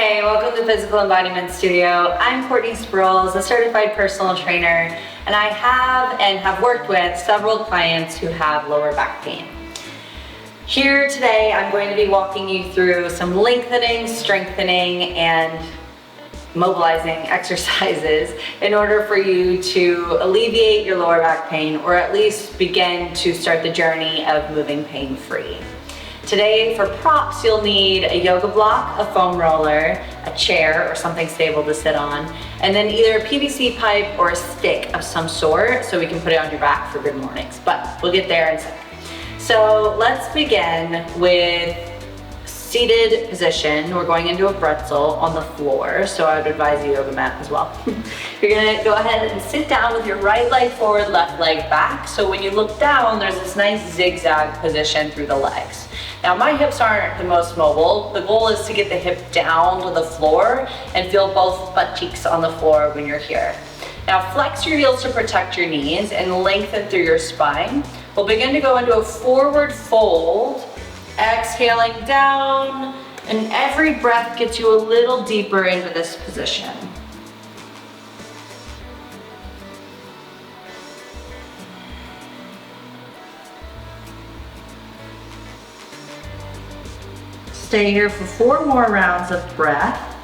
Hey, welcome to Physical Embodiment Studio. I'm Courtney Sprawls, a certified personal trainer, and I have worked with several clients who have lower back pain. Here today, I'm going to be walking you through some lengthening, strengthening, and mobilizing exercises in order for you to alleviate your lower back pain, or at least begin to start the journey of moving pain-free. Today, for props, you'll need a yoga block, a foam roller, a chair or something stable to sit on, and then either a PVC pipe or a stick of some sort so we can put it on your back for good mornings, but we'll get there in a second. So let's begin with seated position. We're going into a Bretzel on the floor, so I would advise a yoga mat as well. You're gonna go ahead and sit down with your right leg forward, left leg back. So when you look down, there's this nice zigzag position through the legs. Now my hips aren't the most mobile. The goal is to get the hip down to the floor and feel both butt cheeks on the floor when you're here. Now flex your heels to protect your knees and lengthen through your spine. We'll begin to go into a forward fold, exhaling down, and every breath gets you a little deeper into this position. Stay here for 4 more rounds of breath.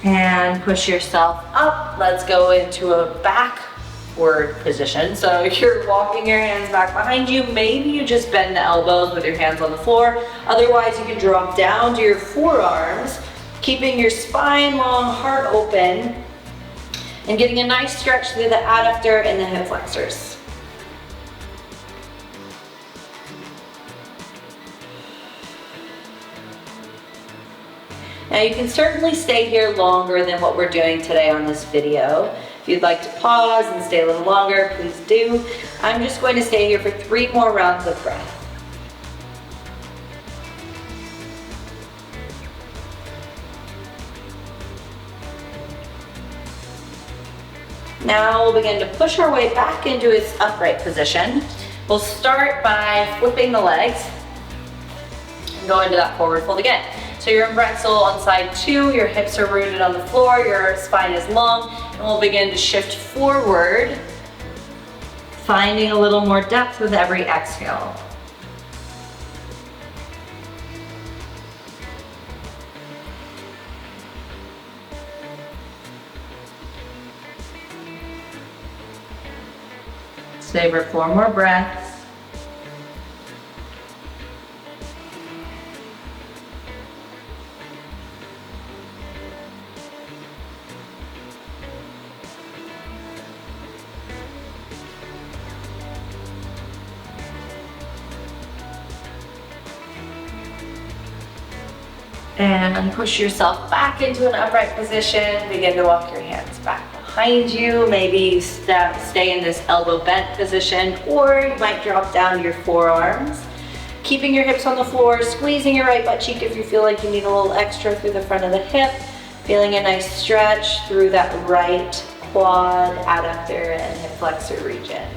And push yourself up. Let's go into a backward position. So you're walking your hands back behind you. Maybe you just bend the elbows with your hands on the floor. Otherwise, you can drop down to your forearms, keeping your spine long, heart open, and getting a nice stretch through the adductor and the hip flexors. Now you can certainly stay here longer than what we're doing today on this video. If you'd like to pause and stay a little longer, please do. I'm just going to stay here for 3 more rounds of breath. Now we'll begin to push our way back into its upright position. We'll start by flipping the legs and go into that forward fold again. So you're in Bretzel on side 2, your hips are rooted on the floor, your spine is long, and we'll begin to shift forward, finding a little more depth with every exhale. Stay for 4 more breaths. And push yourself back into an upright position. Begin to walk your hands back behind you. Maybe stay in this elbow bent position, or you might drop down to your forearms. Keeping your hips on the floor, squeezing your right butt cheek if you feel like you need a little extra through the front of the hip. Feeling a nice stretch through that right quad, adductor, and hip flexor region.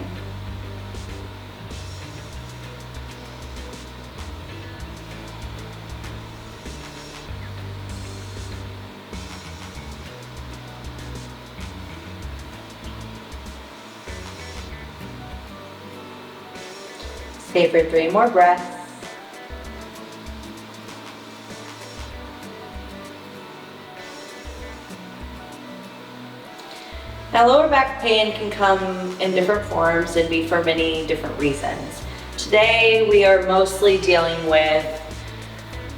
Stay for 3 more breaths. Now, lower back pain can come in different forms and be for many different reasons. Today, we are mostly dealing with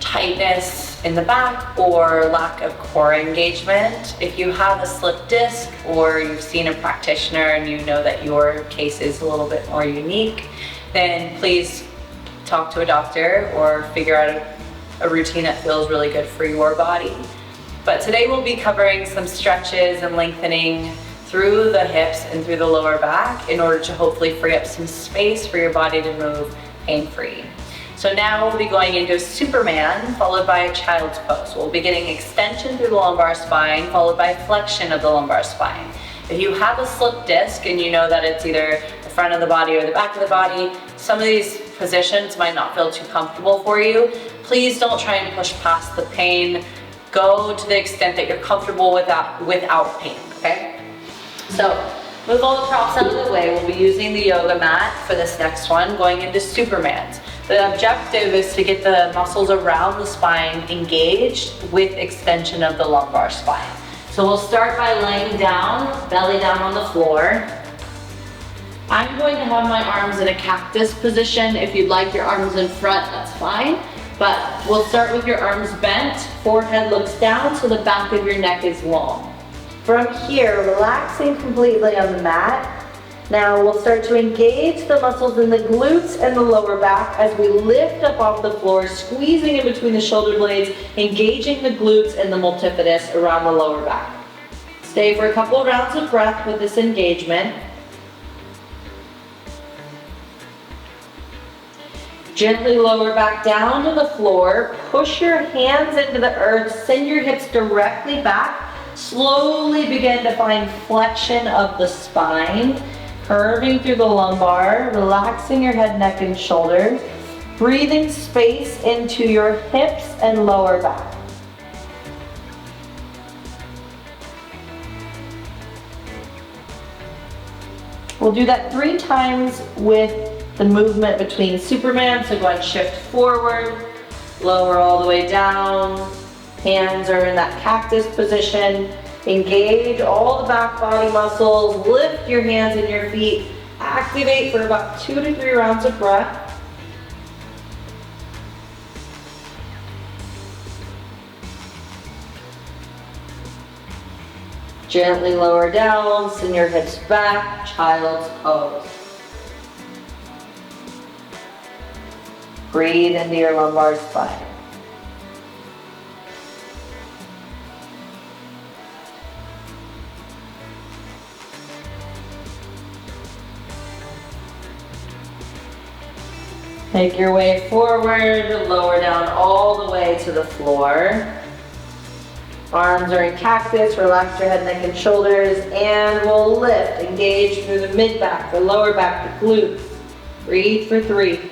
tightness in the back or lack of core engagement. If you have a slipped disc or you've seen a practitioner and you know that your case is a little bit more unique, then please talk to a doctor or figure out a routine that feels really good for your body. But today we'll be covering some stretches and lengthening through the hips and through the lower back in order to hopefully free up some space for your body to move pain-free. So now we'll be going into Superman, followed by a child's pose. We'll be getting extension through the lumbar spine, followed by flexion of the lumbar spine. If you have a slip disc and you know that it's either the front of the body or the back of the body, some of these positions might not feel too comfortable for you. Please don't try and push past the pain. Go to the extent that you're comfortable without pain, okay? So move all the props out of the way. We'll be using the yoga mat for this next one, going into Superman's. The objective is to get the muscles around the spine engaged with extension of the lumbar spine. So we'll start by laying down, belly down on the floor. I'm going to have my arms in a cactus position. If you'd like your arms in front, that's fine. But we'll start with your arms bent, forehead looks down so the back of your neck is long. From here, relaxing completely on the mat. Now we'll start to engage the muscles in the glutes and the lower back as we lift up off the floor, squeezing in between the shoulder blades, engaging the glutes and the multifidus around the lower back. Stay for a couple of rounds of breath with this engagement. Gently lower back down to the floor, push your hands into the earth, send your hips directly back. Slowly begin to find flexion of the spine. Curving through the lumbar, relaxing your head, neck, and shoulders. Breathing space into your hips and lower back. We'll do that 3 times with the movement between Superman. So go ahead and shift forward, lower all the way down. Hands are in that cactus position. Engage all the back body muscles, lift your hands and your feet, activate for about 2 to 3 rounds of breath. Gently lower down, send your hips back, child's pose. Breathe into your lumbar spine. Make your way forward, lower down all the way to the floor. Arms are in cactus, relax your head, neck, and shoulders, and we'll lift. Engage through the mid-back, the lower back, the glutes. Breathe for 3.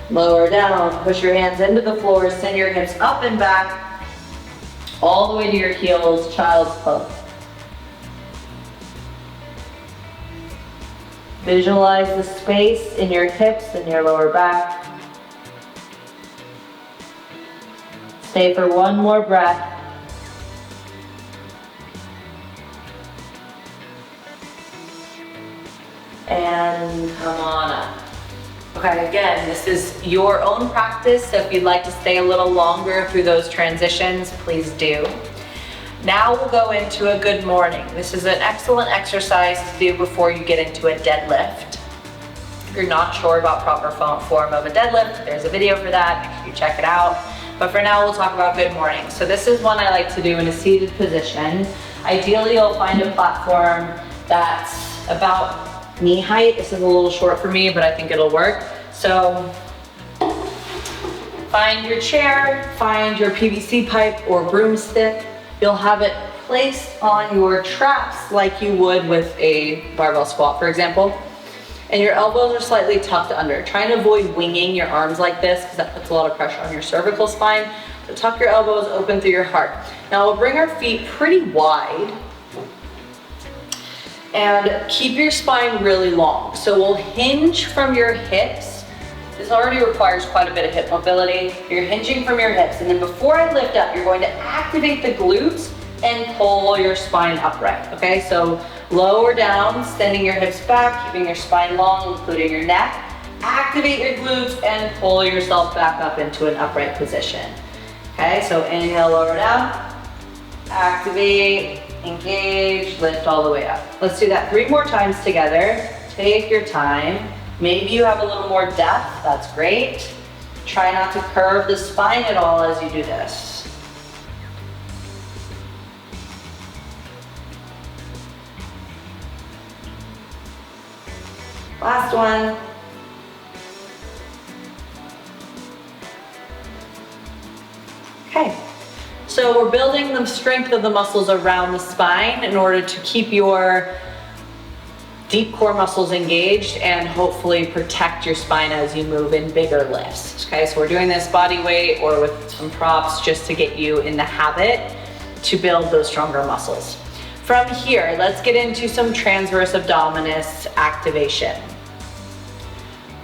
Lower down, push your hands into the floor, send your hips up and back, all the way to your heels, child's pose. Visualize the space in your hips and your lower back. Stay for 1 more breath. And come on up. Okay, again, this is your own practice, so if you'd like to stay a little longer through those transitions, please do. Now we'll go into a good morning. This is an excellent exercise to do before you get into a deadlift. If you're not sure about proper form of a deadlift, there's a video for that, make sure you check it out. But for now, we'll talk about good morning. So this is one I like to do in a seated position. Ideally, you'll find a platform that's about knee height. This is a little short for me, but I think it'll work. So find your chair, find your PVC pipe or broomstick. You'll have it placed on your traps like you would with a barbell squat, for example. And your elbows are slightly tucked under. Try and avoid winging your arms like this because that puts a lot of pressure on your cervical spine. So tuck your elbows open through your heart. Now we'll bring our feet pretty wide and keep your spine really long. So we'll hinge from your hips. This already requires quite a bit of hip mobility. You're hinging from your hips, and then before I lift up, you're going to activate the glutes and pull your spine upright, okay? So lower down, sending your hips back, keeping your spine long, including your neck. Activate your glutes and pull yourself back up into an upright position. Okay, so inhale, lower down, activate, engage, lift all the way up. Let's do that 3 more times together. Take your time. Maybe you have a little more depth, that's great. Try not to curve the spine at all as you do this. Last one. Okay, so we're building the strength of the muscles around the spine in order to keep your deep core muscles engaged and hopefully protect your spine as you move in bigger lifts. Okay, so we're doing this body weight or with some props just to get you in the habit to build those stronger muscles. From here, let's get into some transverse abdominis activation.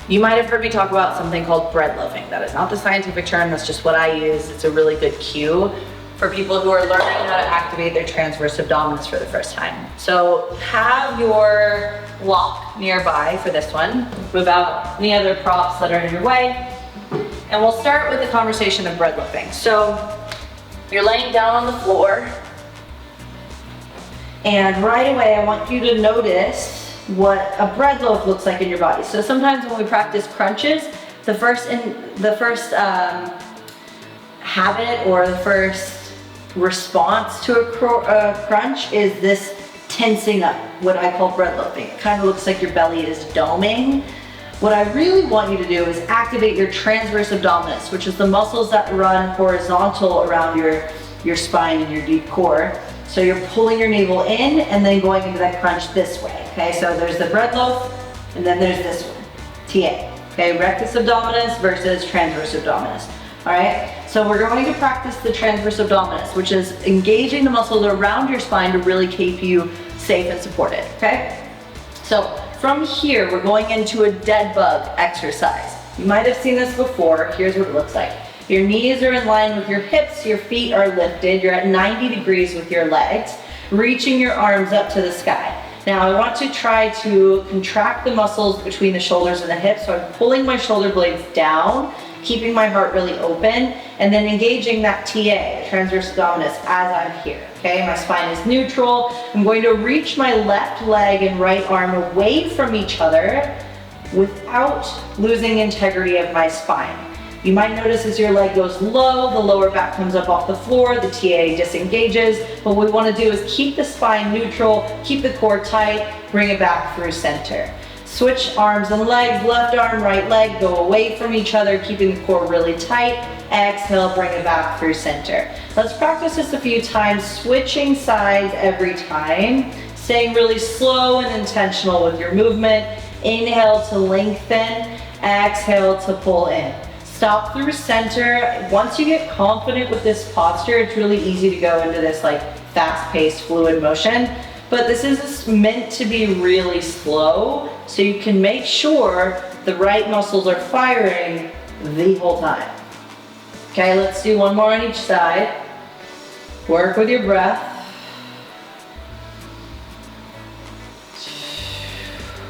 You might have heard me talk about something called bread loafing. That is not the scientific term, that's just what I use. It's a really good cue for people who are learning how to activate their transverse abdominis for the first time. So have your block nearby for this one. Move out any other props that are in your way. And we'll start with the conversation of bread loafing. So you're laying down on the floor. And right away, I want you to notice what a bread loaf looks like in your body. So sometimes when we practice crunches, the first habit or the first response to a crunch is this tensing up, what I call bread loafing. It kind of looks like your belly is doming. What I really want you to do is activate your transverse abdominis, which is the muscles that run horizontal around your spine and your deep core. So you're pulling your navel in and then going into that crunch this way. Okay, so there's the bread loaf and then there's this one, TA. Okay, rectus abdominis versus transverse abdominis. All right, so we're going to practice the transverse abdominis, which is engaging the muscles around your spine to really keep you safe and supported, okay? So from here, we're going into a dead bug exercise. You might have seen this before. Here's what it looks like. Your knees are in line with your hips, your feet are lifted, you're at 90 degrees with your legs, reaching your arms up to the sky. Now I want to try to contract the muscles between the shoulders and the hips, so I'm pulling my shoulder blades down, keeping my heart really open, and then engaging that TA, transverse abdominis, as I'm here, okay? My spine is neutral. I'm going to reach my left leg and right arm away from each other without losing integrity of my spine. You might notice as your leg goes low, the lower back comes up off the floor, the TA disengages. What we want to do is keep the spine neutral, keep the core tight, bring it back through center. Switch arms and legs, left arm, right leg, go away from each other, keeping the core really tight. Exhale, bring it back through center. Let's practice this a few times, switching sides every time, staying really slow and intentional with your movement. Inhale to lengthen, exhale to pull in. Stop through center. Once you get confident with this posture, it's really easy to go into this like fast-paced fluid motion. But this is meant to be really slow, so you can make sure the right muscles are firing the whole time. Okay, let's do one more on each side. Work with your breath.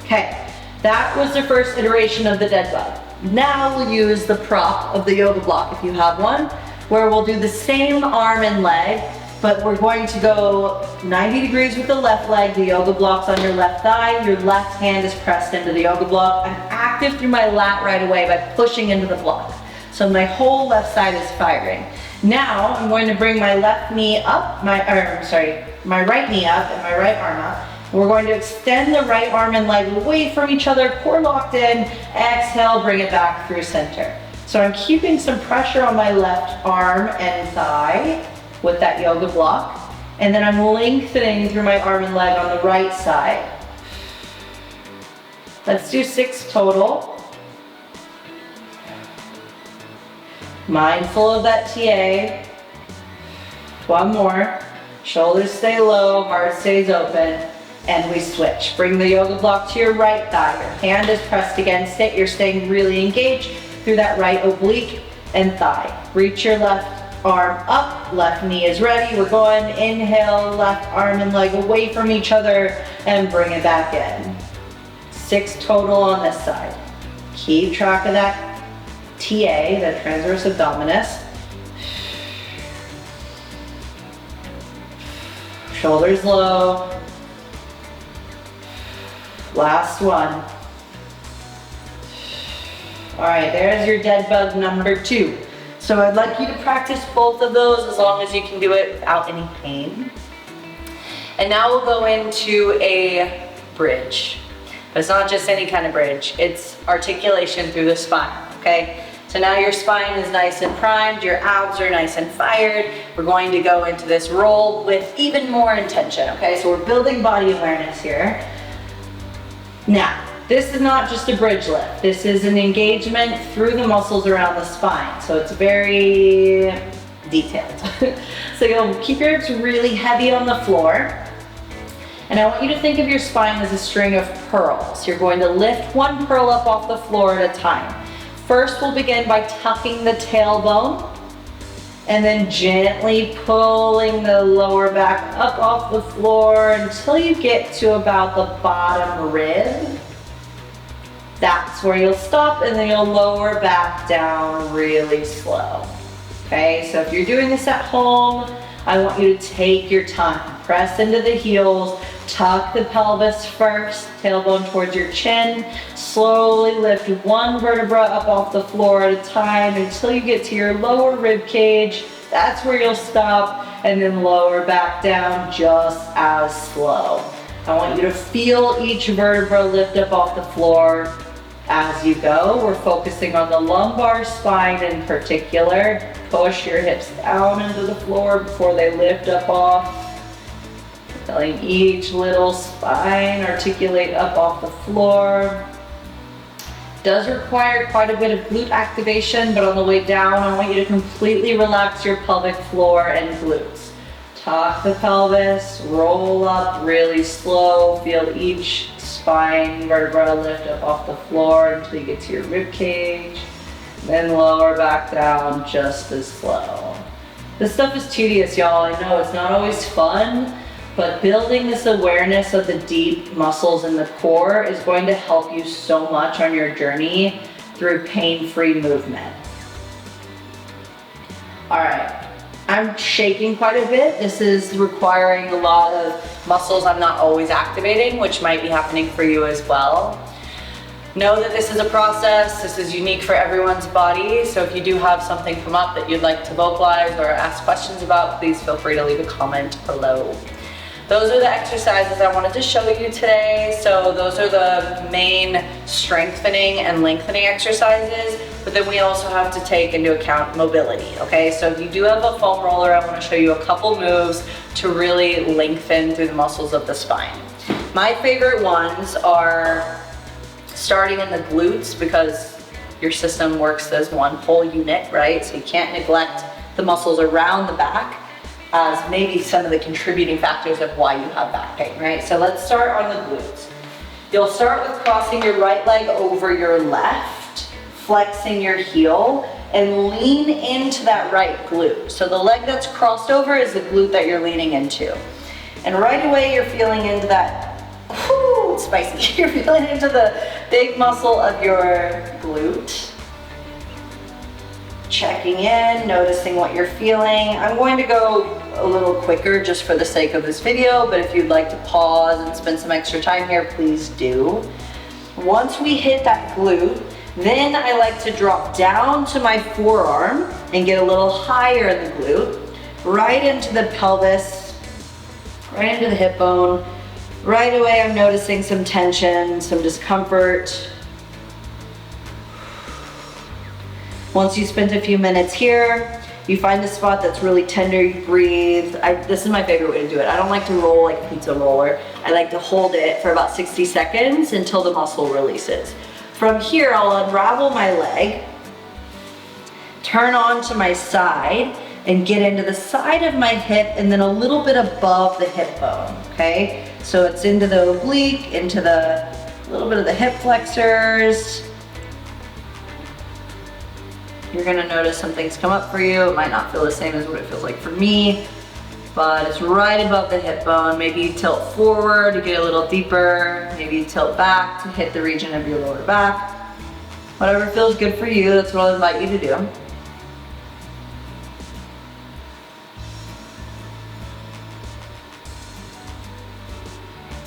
Okay, that was the first iteration of the dead bug. Now we'll use the prop of the yoga block, if you have one, where we'll do the same arm and leg, but we're going to go 90 degrees with the left leg, the yoga block's on your left thigh, your left hand is pressed into the yoga block. I'm active through my lat right away by pushing into the block. So my whole left side is firing. Now I'm going to bring my left knee up, my right knee up and my right arm up. We're going to extend the right arm and leg away from each other, core locked in, exhale, bring it back through center. So I'm keeping some pressure on my left arm and thigh with that yoga block, and then I'm lengthening through my arm and leg on the right side. Let's do 6 total. Mindful of that TA. One more. Shoulders stay low, heart stays open. And we switch. Bring the yoga block to your right thigh. Your hand is pressed against it. You're staying really engaged through that right oblique and thigh. Reach your left arm up. Left knee is ready. We're going. Inhale, left arm and leg away from each other and bring it back in. 6 total on this side. Keep track of that TA, the transverse abdominis. Shoulders low. Last one. All right, there's your dead bug number 2. So I'd like you to practice both of those as long as you can do it without any pain. And now we'll go into a bridge. But it's not just any kind of bridge, it's articulation through the spine, okay? So now your spine is nice and primed, your abs are nice and fired. We're going to go into this roll with even more intention, okay? So we're building body awareness here. Now, this is not just a bridge lift. This is an engagement through the muscles around the spine. So it's very detailed. So you'll keep your hips really heavy on the floor. And I want you to think of your spine as a string of pearls. You're going to lift one pearl up off the floor at a time. First, we'll begin by tucking the tailbone and then gently pulling the lower back up off the floor until you get to about the bottom rib. That's where you'll stop, and then you'll lower back down really slow. Okay, so if you're doing this at home, I want you to take your time. Press into the heels, tuck the pelvis first, tailbone towards your chin. Slowly lift one vertebra up off the floor at a time until you get to your lower rib cage. That's where you'll stop, and then lower back down just as slow. I want you to feel each vertebra lift up off the floor as you go. We're focusing on the lumbar spine in particular. Push your hips down into the floor before they lift up off. Feeling each little spine articulate up off the floor. Does require quite a bit of glute activation, but on the way down, I want you to completely relax your pelvic floor and glutes. Tuck the pelvis, roll up really slow, feel each spine vertebra lift up off the floor until you get to your rib cage, then lower back down just as slow. This stuff is tedious, y'all. I know it's not always fun, but building this awareness of the deep muscles in the core is going to help you so much on your journey through pain-free movement. All right, I'm shaking quite a bit. This is requiring a lot of muscles I'm not always activating, which might be happening for you as well. Know that this is a process. This is unique for everyone's body. So if you do have something come up that you'd like to vocalize or ask questions about, please feel free to leave a comment below. Those are the exercises I wanted to show you today. So those are the main strengthening and lengthening exercises, but then we also have to take into account mobility, okay? So if you do have a foam roller, I wanna show you a couple moves to really lengthen through the muscles of the spine. My favorite ones are starting in the glutes, because your system works as one whole unit, right? So you can't neglect the muscles around the back as maybe some of the contributing factors of why you have back pain, right? So let's start on the glutes. You'll start with crossing your right leg over your left, flexing your heel, and lean into that right glute. So the leg that's crossed over is the glute that you're leaning into. And right away you're feeling into that, whoo, it's spicy. You're feeling into the big muscle of your glute. Checking in, noticing what you're feeling. I'm going to go a little quicker just for the sake of this video, but if you'd like to pause and spend some extra time here, please do. Once we hit that glute, then I like to drop down to my forearm and get a little higher in the glute, right into the pelvis, right into the hip bone. Right away I'm noticing some tension, some discomfort. Once you spend a few minutes here, you find a spot that's really tender, you breathe. This is my favorite way to do it. I don't like to roll like a pizza roller. I like to hold it for about 60 seconds until the muscle releases. From here, I'll unravel my leg, turn onto my side, and get into the side of my hip and then a little bit above the hip bone, okay? So it's into the oblique, into the little bit of the hip flexors. You're gonna notice some things come up for you. It might not feel the same as what it feels like for me, but it's right above the hip bone. Maybe you tilt forward to get a little deeper. Maybe you tilt back to hit the region of your lower back. Whatever feels good for you, that's what I'll invite you to do.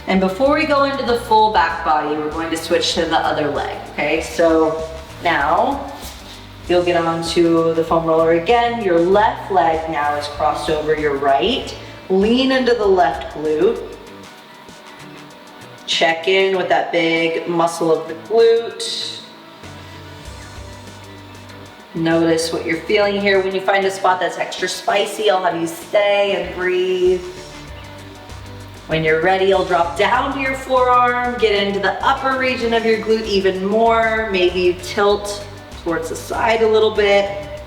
And before we go into the full back body, we're going to switch to the other leg, okay? So now, you'll get onto the foam roller again. Your left leg now is crossed over your right. Lean into the left glute. Check in with that big muscle of the glute. Notice what you're feeling here. When you find a spot that's extra spicy, I'll have you stay and breathe. When you're ready, you'll drop down to your forearm, get into the upper region of your glute even more. Maybe you tilt towards the side a little bit.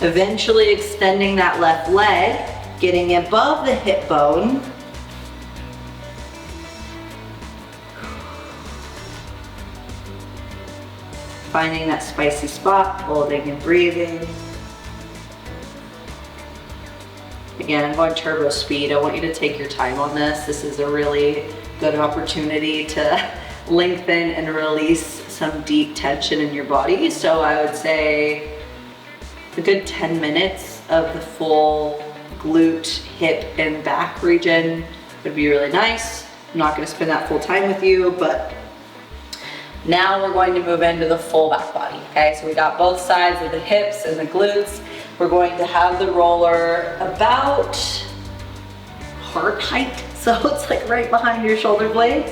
Eventually extending that left leg, getting above the hip bone. Finding that spicy spot, holding and breathing. Again, I'm going turbo speed. I want you to take your time on this. This is a really good opportunity to lengthen and release some deep tension in your body. So I would say a good 10 minutes of the full glute, hip, and back region would be really nice. I'm not going to spend that full time with you, but now we're going to move into the full back body, okay? So we got both sides of the hips and the glutes. We're going to have the roller about heart height, so it's like right behind your shoulder blades.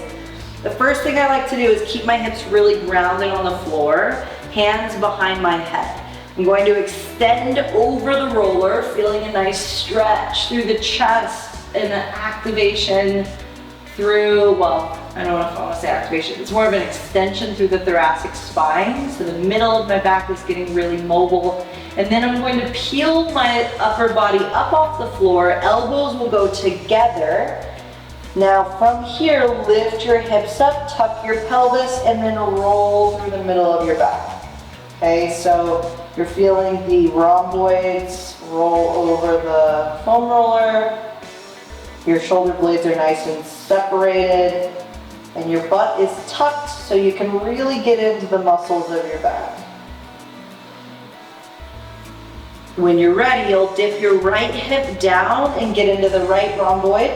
The first thing I like to do is keep my hips really grounded on the floor, hands behind my head. I'm going to extend over the roller, feeling a nice stretch through the chest and an activation through, well, I don't know if I want to say activation. It's more of an extension through the thoracic spine. So the middle of my back is getting really mobile. And then I'm going to peel my upper body up off the floor. Elbows will go together. Now from here, lift your hips up, tuck your pelvis, and then roll through the middle of your back. Okay, so you're feeling the rhomboids roll over the foam roller. Your shoulder blades are nice and separated, and your butt is tucked so you can really get into the muscles of your back. When you're ready, you'll dip your right hip down and get into the right rhomboid.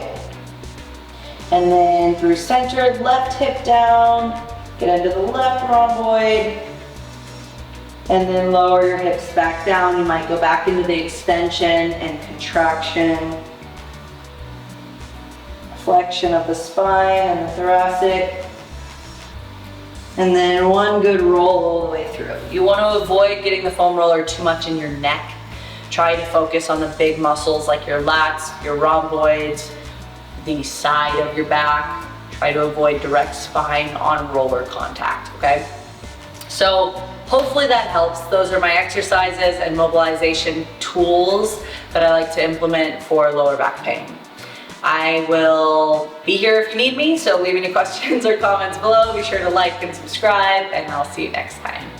And then through center, left hip down, get into the left rhomboid. And then lower your hips back down. You might go back into the extension and contraction. Flexion of the spine and the thoracic. And then one good roll all the way through. You want to avoid getting the foam roller too much in your neck. Try to focus on the big muscles like your lats, your rhomboids, the side of your back. Try to avoid direct spine on roller contact, okay? So hopefully that helps. Those are my exercises and mobilization tools that I like to implement for lower back pain. I will be here if you need me, so leave any questions or comments below. Be sure to like and subscribe, and I'll see you next time.